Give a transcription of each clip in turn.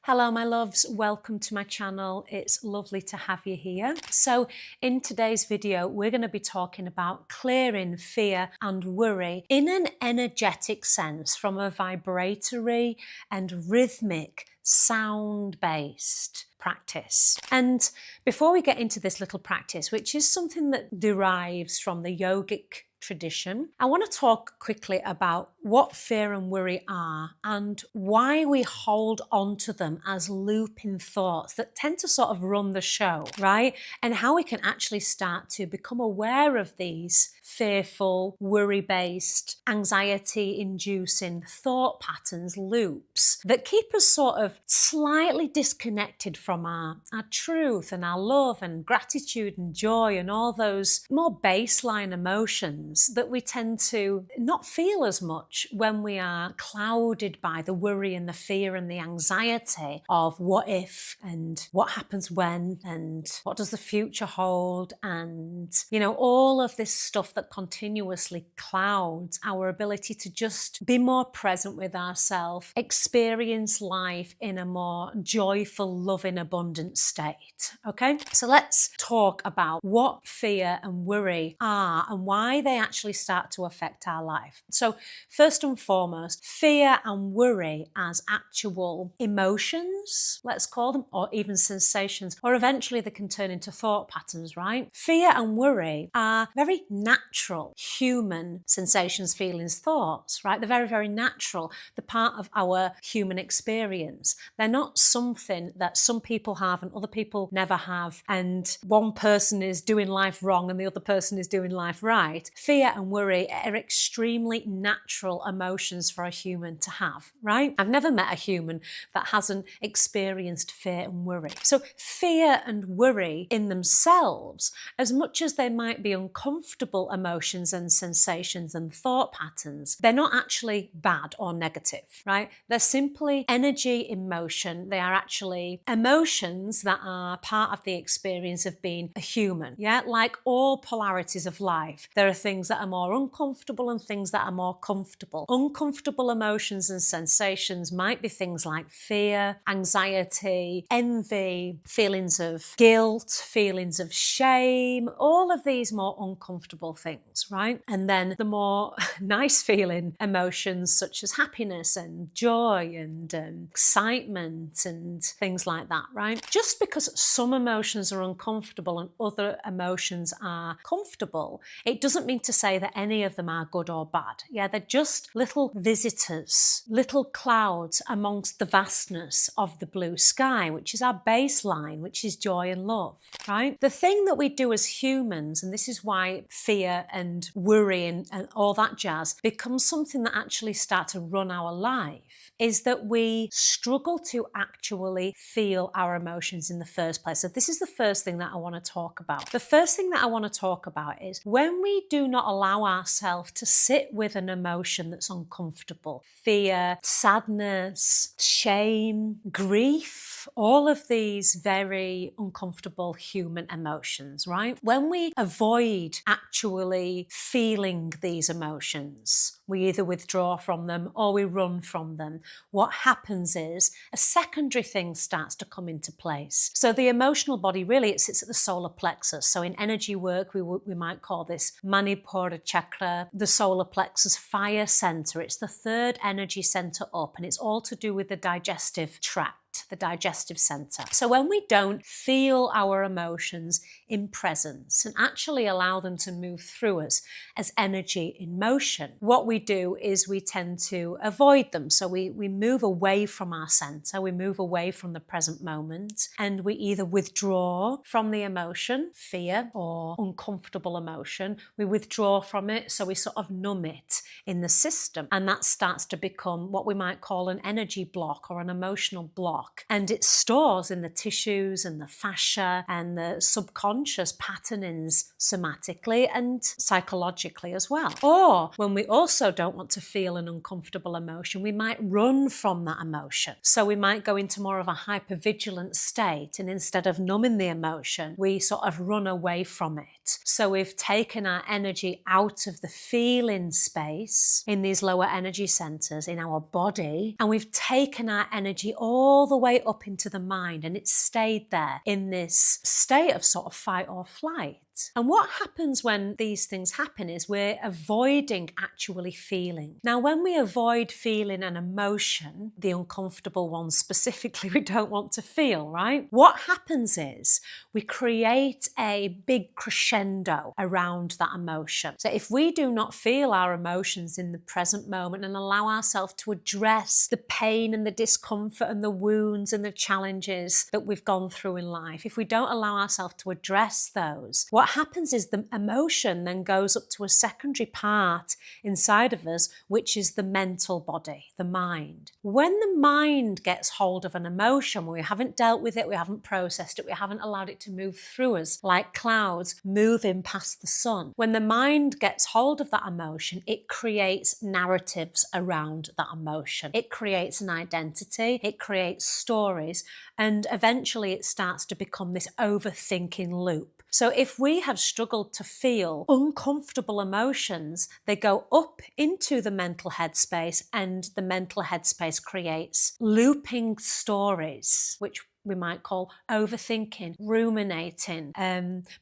Hello my loves, welcome to my channel. It's lovely to have you here. So in today's video, we're going to be talking about clearing fear and worry in an energetic sense from a vibratory and rhythmic sound-based practice. And before we get into this little practice, which is something that derives from the yogic tradition, I want to talk quickly about what fear and worry are and why we hold on to them as looping thoughts that tend to sort of run the show, right? And how we can actually start to become aware of these fearful, worry-based, anxiety-inducing thought patterns, loops that keep us sort of slightly disconnected from our truth and our love and gratitude and joy and all those more baseline emotions that we tend to not feel as much when we are clouded by the worry and the fear and the anxiety of what if and what happens when and what does the future hold and, all of this stuff that continuously clouds our ability to just be more present with ourselves, experience life in a more joyful, loving, abundant state. Okay, so let's talk about what fear and worry are and why they actually start to affect our life. So first and foremost, fear and worry as actual emotions, let's call them, or even sensations, or eventually they can turn into thought patterns, right? Fear and worry are very natural human sensations, feelings, thoughts, right? They're very, very natural. They're part of our human experience. They're not something that some people have and other people never have, and one person is doing life wrong and the other person is doing life right. Fear and worry are extremely natural emotions for a human to have, right? I've never met a human that hasn't experienced fear and worry. So fear and worry in themselves, as much as they might be uncomfortable emotions and sensations and thought patterns, they're not actually bad or negative, right? They're simply energy, emotion. They are actually emotions that are part of the experience of being a human, yeah? Like all polarities of life, there are things that are more uncomfortable and things that are more comfortable. Uncomfortable emotions and sensations might be things like fear, anxiety, envy, feelings of guilt, feelings of shame, all of these more uncomfortable things, right? And then the more nice feeling emotions such as happiness and joy and excitement and things like that, right? Just because some emotions are uncomfortable and other emotions are comfortable, it doesn't mean to say that any of them are good or bad. Yeah, they're just little visitors, little clouds amongst the vastness of the blue sky, which is our baseline, which is joy and love, right? The thing that we do as humans, and this is why fear and worry and all that jazz becomes something that actually starts to run our life, is that we struggle to actually feel our emotions in the first place. So this is the first thing that I want to talk about. The first thing that I want to talk about is when we do not allow ourselves to sit with an emotion that's uncomfortable, fear, sadness, shame, grief, all of these very uncomfortable human emotions, right? When we avoid actually feeling these emotions, we either withdraw from them or we run from them. What happens is a secondary thing starts to come into place. So the emotional body really, it sits at the solar plexus. So in energy work, we might call this Manipura chakra, the solar plexus fire center. It's the third energy center up, and it's all to do with the digestive tract, the digestive center. So when we don't feel our emotions in presence and actually allow them to move through us as energy in motion, what we do is we tend to avoid them. So we move away from our center, we move away from the present moment, and we either withdraw from the emotion, fear or uncomfortable emotion, we withdraw from it, so we sort of numb it in the system, and that starts to become what we might call an energy block or an emotional block, and it stores in the tissues and the fascia and the subconscious patternings somatically and psychologically as well. Or when we also don't want to feel an uncomfortable emotion, we might run from that emotion. So we might go into more of a hypervigilant state, and instead of numbing the emotion, we sort of run away from it. So we've taken our energy out of the feeling space in these lower energy centers in our body, and we've taken our energy all the way up into the mind, and it's stayed there in this state of sort of fight or flight. And what happens when these things happen is we're avoiding actually feeling. Now, when we avoid feeling an emotion, the uncomfortable ones specifically we don't want to feel, right? What happens is we create a big crescendo around that emotion. So if we do not feel our emotions in the present moment and allow ourselves to address the pain and the discomfort and the wounds and the challenges that we've gone through in life, if we don't allow ourselves to address those, what happens is the emotion then goes up to a secondary part inside of us, which is the mental body, the mind. When the mind gets hold of an emotion, we haven't dealt with it, we haven't processed it, we haven't allowed it to move through us like clouds moving past the sun. When the mind gets hold of that emotion, it creates narratives around that emotion. It creates an identity, it creates stories, and eventually it starts to become this overthinking loop. So if we have struggled to feel uncomfortable emotions, they go up into the mental headspace, and the mental headspace creates looping stories, which we might call overthinking, ruminating,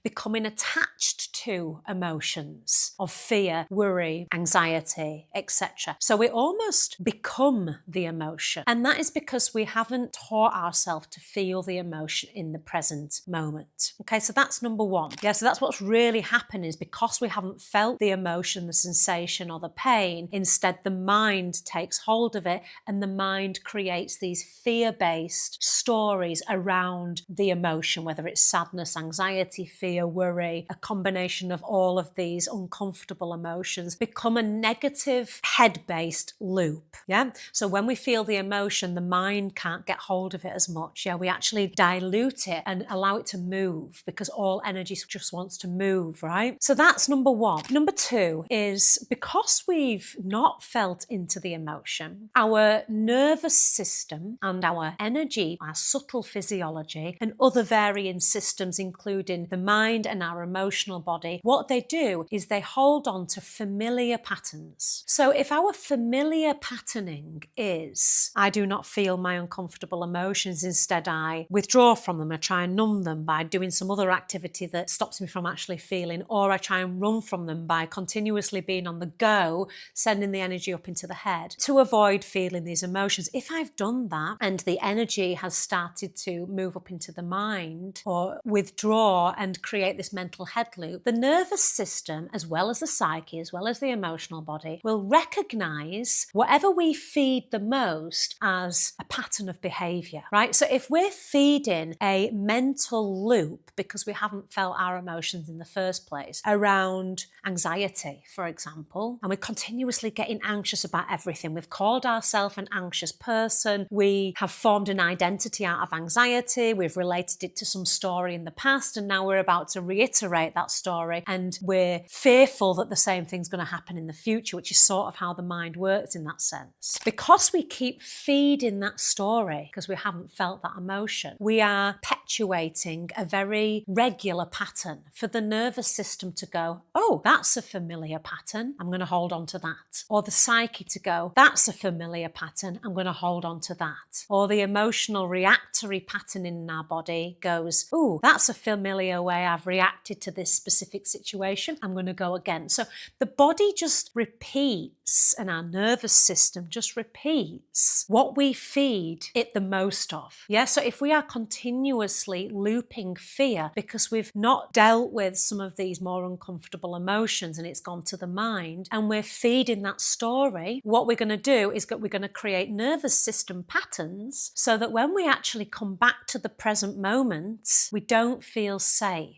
becoming attached to emotions of fear, worry, anxiety, etc. So we almost become the emotion. And that is because we haven't taught ourselves to feel the emotion in the present moment. Okay, so that's number one. Yeah, so that's what's really happened is because we haven't felt the emotion, the sensation, or the pain, instead the mind takes hold of it, and the mind creates these fear-based stories around the emotion, whether it's sadness, anxiety, fear, worry, a combination of all of these uncomfortable emotions become a negative head-based loop. Yeah. So when we feel the emotion, the mind can't get hold of it as much. Yeah. We actually dilute it and allow it to move because all energy just wants to move, right? So that's number one. Number two is because we've not felt into the emotion, our nervous system and our energy, our subtle physiology, and other varying systems, including the mind and our emotional body, what they do is they hold on to familiar patterns. So if our familiar patterning is, I do not feel my uncomfortable emotions, instead I withdraw from them, I try and numb them by doing some other activity that stops me from actually feeling, or I try and run from them by continuously being on the go, sending the energy up into the head to avoid feeling these emotions. If I've done that and the energy has started to move up into the mind or withdraw and create this mental head loop, the nervous system, as well as the psyche, as well as the emotional body, will recognize whatever we feed the most as a pattern of behavior, right? So if we're feeding a mental loop because we haven't felt our emotions in the first place around anxiety, for example, and we're continuously getting anxious about everything, we've called ourselves an anxious person, we have formed an identity out of anxiety, we've related it to some story in the past, and now we're about to reiterate that story, and we're fearful that the same thing's going to happen in the future, which is sort of how the mind works in that sense. Because we keep feeding that story, because we haven't felt that emotion, we are perpetuating a very regular pattern for the nervous system to go, oh, that's a familiar pattern, I'm going to hold on to that. Or the psyche to go, that's a familiar pattern, I'm going to hold on to that. Or the emotional reactory pattern in our body goes, oh, that's a familiar way I've reacted to this specific situation, I'm going to go again. So the body just repeats, and our nervous system just repeats what we feed it the most of. Yeah, so if we are continuously looping fear because we've not dealt with some of these more uncomfortable emotions and it's gone to the mind, and we're feeding that story, what we're going to do is we're going to create nervous system patterns so that when we actually come back to the present moment, we don't feel safe.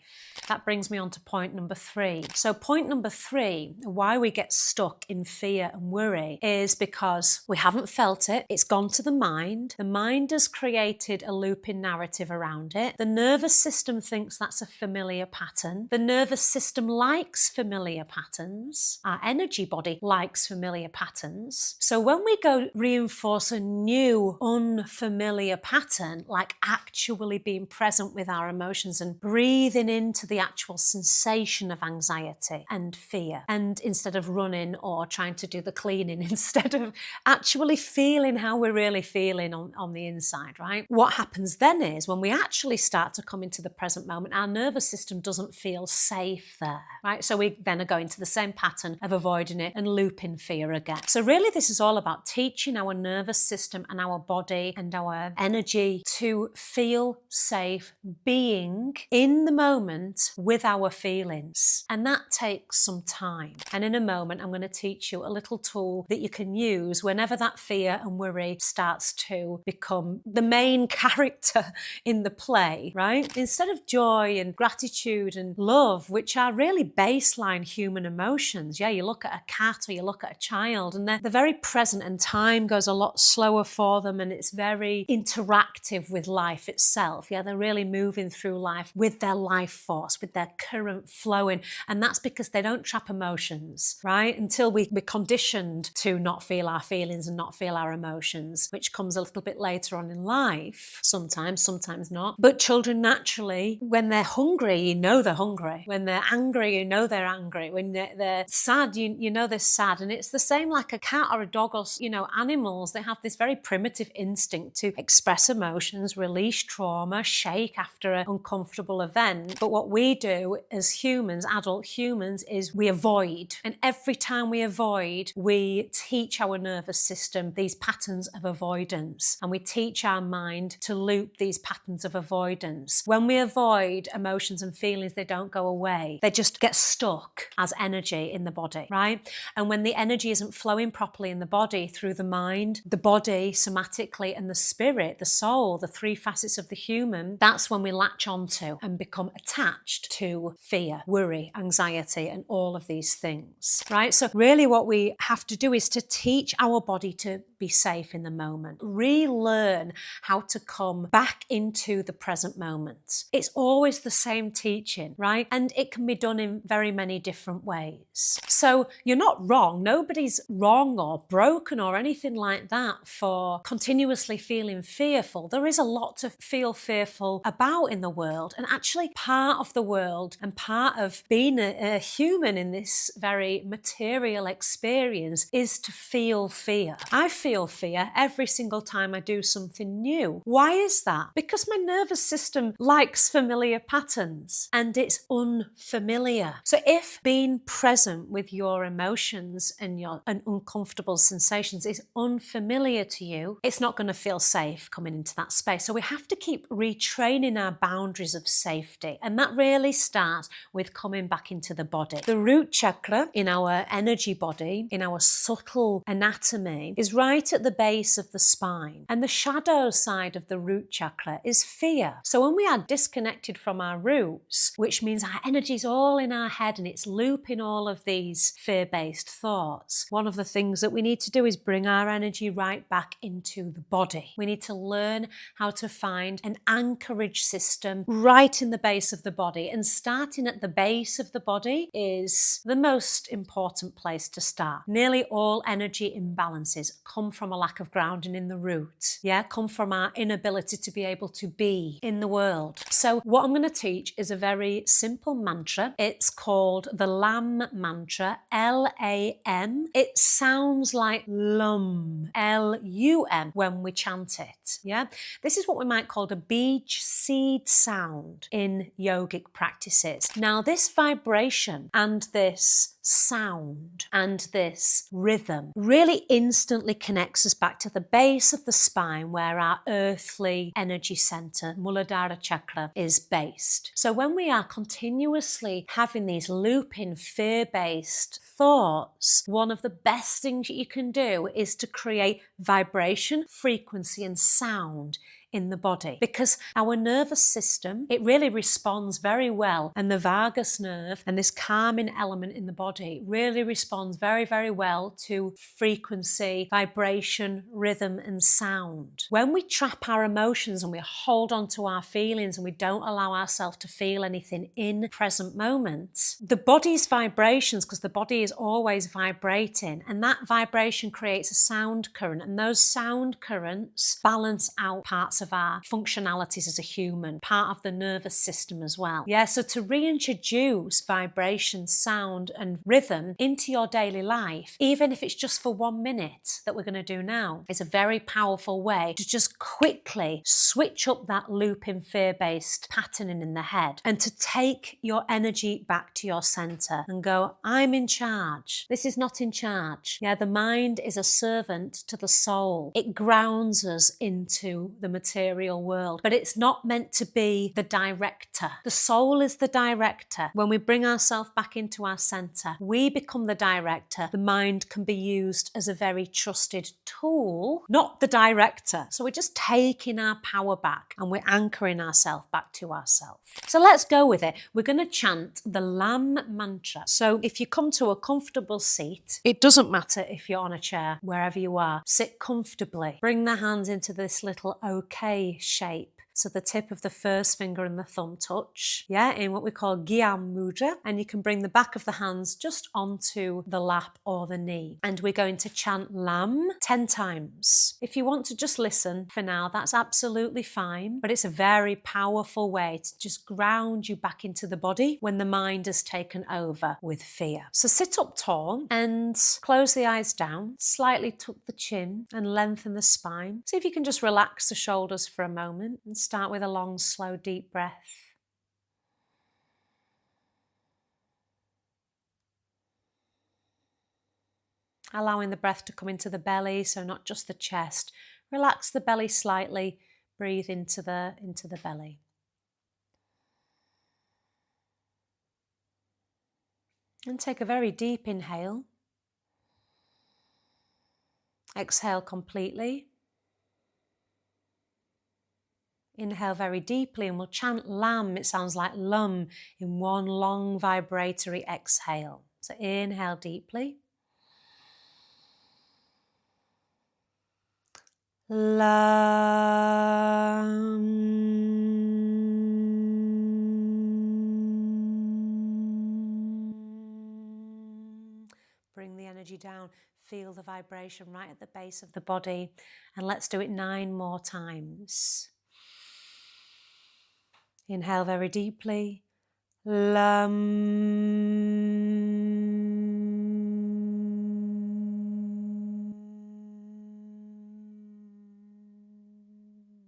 That brings me on to point number three. So point number three, why we get stuck in fear and worry, is because we haven't felt it. It's gone to the mind. The mind has created a looping narrative around it. The nervous system thinks that's a familiar pattern. The nervous system likes familiar patterns. Our energy body likes familiar patterns. So when we go reinforce a new unfamiliar pattern, like actually being present with our emotions and breathing into the the actual sensation of anxiety and fear. And instead of running or trying to do the cleaning, instead of actually feeling how we're really feeling on the inside, right? What happens then is when we actually start to come into the present moment, our nervous system doesn't feel safe there, right? So we then are going to the same pattern of avoiding it and looping fear again. So really this is all about teaching our nervous system and our body and our energy to feel safe being in the moment with our feelings. And that takes some time. And in a moment, I'm going to teach you a little tool that you can use whenever that fear and worry starts to become the main character in the play, right? Instead of joy and gratitude and love, which are really baseline human emotions. Yeah, you look at a cat or you look at a child and they're very present, and time goes a lot slower for them, and it's very interactive with life itself. Yeah, they're really moving through life with their life force, with their current flowing. And that's because they don't trap emotions, right? Until we're conditioned to not feel our feelings and not feel our emotions, which comes a little bit later on in life. Sometimes not. But children naturally, when they're hungry, you know they're hungry. When they're angry, you know they're angry. When they're sad, you know they're sad. And it's the same like a cat or a dog or, animals. They have this very primitive instinct to express emotions, release trauma, shake after an uncomfortable event. But what we do as humans, adult humans, is we avoid. And every time we avoid, we teach our nervous system these patterns of avoidance. And we teach our mind to loop these patterns of avoidance. When we avoid emotions and feelings, they don't go away. They just get stuck as energy in the body, right? And when the energy isn't flowing properly in the body through the mind, the body somatically, and the spirit, the soul, the three facets of the human, that's when we latch onto and become attached to fear, worry, anxiety, and all of these things, right? So really what we have to do is to teach our body to be safe in the moment, relearn how to come back into the present moment. It's always the same teaching, right? And it can be done in very many different ways. So you're not wrong. Nobody's wrong or broken or anything like that for continuously feeling fearful. There is a lot to feel fearful about in the world. And actually part of the world and part of being a human in this very material experience is to feel fear. I feel fear every single time I do something new. Why is that? Because my nervous system likes familiar patterns and it's unfamiliar. So if being present with your emotions and your uncomfortable sensations is unfamiliar to you, it's not going to feel safe coming into that space. So we have to keep retraining our boundaries of safety. And that really starts with coming back into the body. The root chakra in our energy body, in our subtle anatomy, is right at the base of the spine. And the shadow side of the root chakra is fear. So when we are disconnected from our roots, which means our energy is all in our head and it's looping all of these fear-based thoughts, one of the things that we need to do is bring our energy right back into the body. We need to learn how to find an anchorage system right in the base of the body. And starting at the base of the body is the most important place to start. Nearly all energy imbalances come from a lack of grounding in the root. Come from our inability to be able to be in the world. So what I'm going to teach is a very simple mantra. It's called the LAM mantra, L-A-M. It sounds like lum, L-U-M, when we chant it. This is what we might call a beach seed sound in yogic practices. Now this vibration and this sound and this rhythm really instantly connects us back to the base of the spine where our earthly energy center, Muladhara chakra, is based. So when we are continuously having these looping fear-based thoughts, one of the best things you can do is to create vibration, frequency, and sound in the body, because our nervous system, it really responds very well, and the vagus nerve and this calming element in the body body really responds very, very well to frequency, vibration, rhythm, and sound. When we trap our emotions and we hold on to our feelings and we don't allow ourselves to feel anything in the present moment, the body's vibrations, because the body is always vibrating, and that vibration creates a sound current, and those sound currents balance out parts of our functionalities as a human, part of the nervous system as well. Yeah, so to reintroduce vibration, sound, and rhythm into your daily life, even if it's just for 1 minute that we're going to do now, is a very powerful way to just quickly switch up that looping fear-based patterning in the head and to take your energy back to your center and go, I'm in charge. This is not in charge. Yeah, the mind is a servant to the soul. It grounds us into the material world, but it's not meant to be the director. The soul is the director. When we bring ourselves back into our center, we become the director. The mind can be used as a very trusted tool, not the director. So we're just taking our power back and we're anchoring ourselves back to ourselves. So let's go with it. We're going to chant the Lam mantra. So if you come to a comfortable seat, it doesn't matter if you're on a chair, wherever you are, sit comfortably. Bring the hands into this little OK shape. So the tip of the first finger and the thumb touch, yeah, in what we call Gyam Mudra. And you can bring the back of the hands just onto the lap or the knee. And we're going to chant Lam 10 times. If you want to just listen for now, that's absolutely fine. But it's a very powerful way to just ground you back into the body when the mind has taken over with fear. So sit up tall and close the eyes down, slightly tuck the chin and lengthen the spine. See if you can just relax the shoulders for a moment and start with a long, slow, deep breath. Allowing the breath to come into the belly, so not just the chest. Relax the belly slightly, breathe into the belly. And take a very deep inhale. Exhale completely. Inhale very deeply and we'll chant Lam. It sounds like Lum in one long vibratory exhale. So inhale deeply. Lam. Bring the energy down. Feel the vibration right at the base of the body. And let's do it 9 more times. Inhale very deeply. Lam.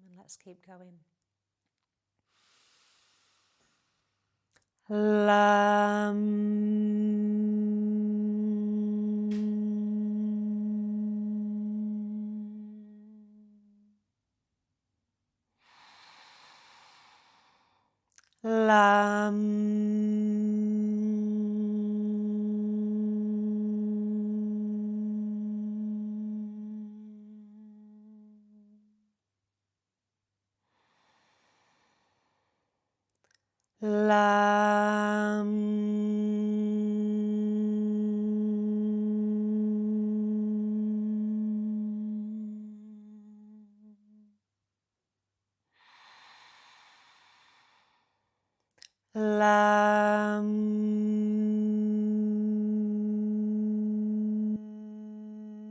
And let's keep going. Lam. Lam. Lam. Lam.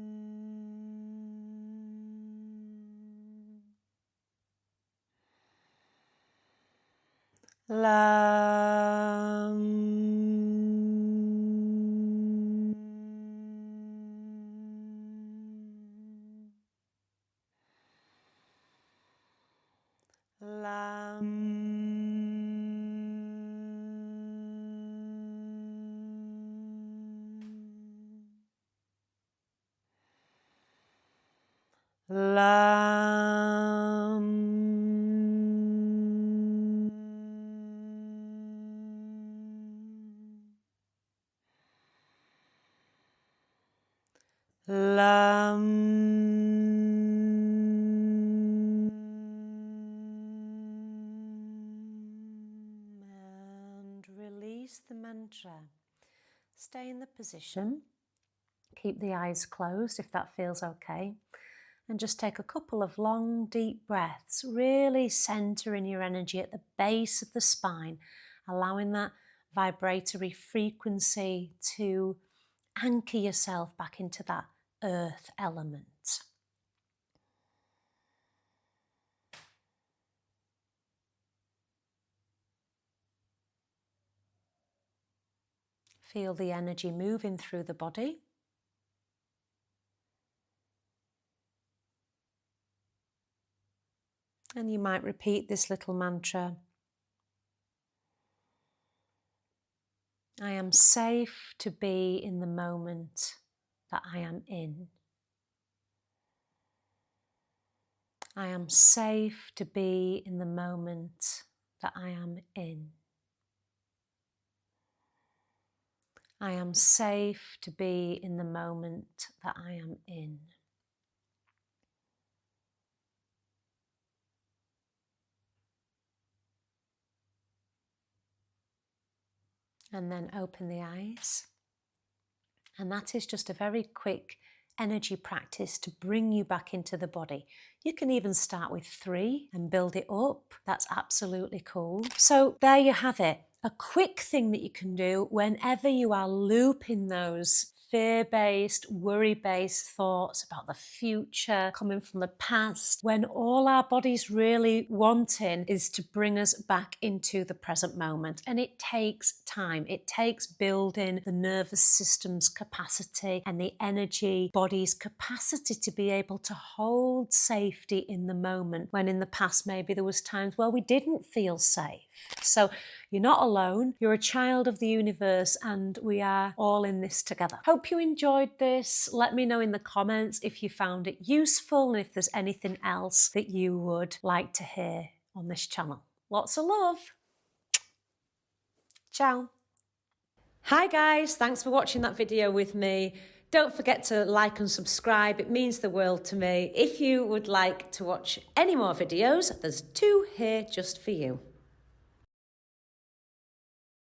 Lam. Lam. Lam. Lam. And release the mantra. Stay in the position. Keep the eyes closed if that feels okay. And just take a couple of long, deep breaths, really centering your energy at the base of the spine, allowing that vibratory frequency to anchor yourself back into that earth element. Feel the energy moving through the body. And you might repeat this little mantra. I am safe to be in the moment that I am in. I am safe to be in the moment that I am in. I am safe to be in the moment that I am in. And then open the eyes. And that is just a very quick energy practice to bring you back into the body. You can even start with 3 and build it up. That's absolutely cool. So there you have it. A quick thing that you can do whenever you are looping those fear-based, worry-based thoughts about the future, coming from the past, when all our body's really wanting is to bring us back into the present moment. And it takes time. It takes building the nervous system's capacity and the energy body's capacity to be able to hold safety in the moment, when in the past maybe there was times where we didn't feel safe. So you're not alone. You're a child of the universe, and we are all in this together. Hope you enjoyed this. Let me know in the comments if you found it useful and if there's anything else that you would like to hear on this channel. Lots of love. Ciao. Hi guys, thanks for watching that video with me. Don't forget to like and subscribe. It means the world to me. If you would like to watch any more videos, there's 2 here just for you.